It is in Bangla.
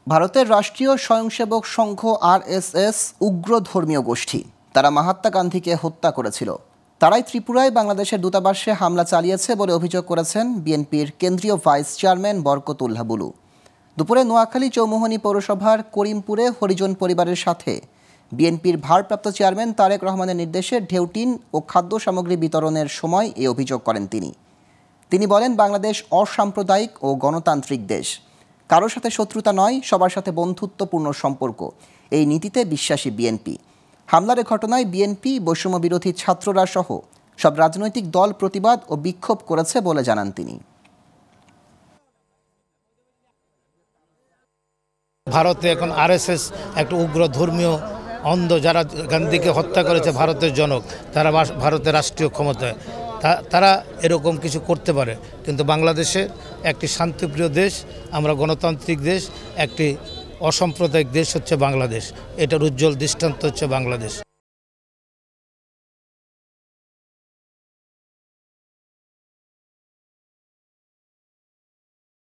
ভারতের রাষ্ট্রীয় স্বয়ংসেবক সংঘ আরএসএস উগ্র ধর্মীয় গোষ্ঠী। তারা মহাত্মা গান্ধীকে হত্যা করেছিল। তারাই ত্রিপুরায় বাংলাদেশের দূতাবাসে হামলা চালিয়েছে বলে অভিযোগ করেছেন বিএনপির কেন্দ্রীয় ভাইস চেয়ারম্যান বরকতুল্লাহ বুলু। দুপুরে নোয়াখালী চৌমুহনী পৌরসভার করিমপুরে হরিজন পরিবারের সাথে বিএনপির ভারপ্রাপ্ত চেয়ারম্যান তারেক রহমানের নির্দেশে ঢেউটিন ও খাদ্য সামগ্রী বিতরণের সময় এই অভিযোগ করেন তিনি বলেন, বাংলাদেশ অসাম্প্রদায়িক ও গণতান্ত্রিক দেশ। কারোর সাথে শত্রুতা নয়, সবার সাথে বন্ধুত্বপূর্ণ সম্পর্ক, এই নীতিতে বিশ্বাসী বিএনপি। হামলার ঘটনায় বিএনপি, বৈষম্য বিরোধী ছাত্ররা সহ সব রাজনৈতিক দল প্রতিবাদ ও বিক্ষোভ করেছে বলে জানান তিনি। ভারতে এখন আরএসএস একটা উগ্র ধর্মীয় অন্ধ, যারা গান্ধীকে হত্যা করেছে ভারতের জনক, তারা ভারতের রাষ্ট্রীয় ক্ষমতায়, তারা এরকম কিছু করতে পারে। কিন্তু বাংলাদেশে একটি শান্তিপ্রিয় দেশ, আমরা গণতান্ত্রিক দেশ, একটি অসাম্প্রদায়িক দেশ হচ্ছে বাংলাদেশ। এটার উজ্জ্বল দৃষ্টান্ত হচ্ছে বাংলাদেশ।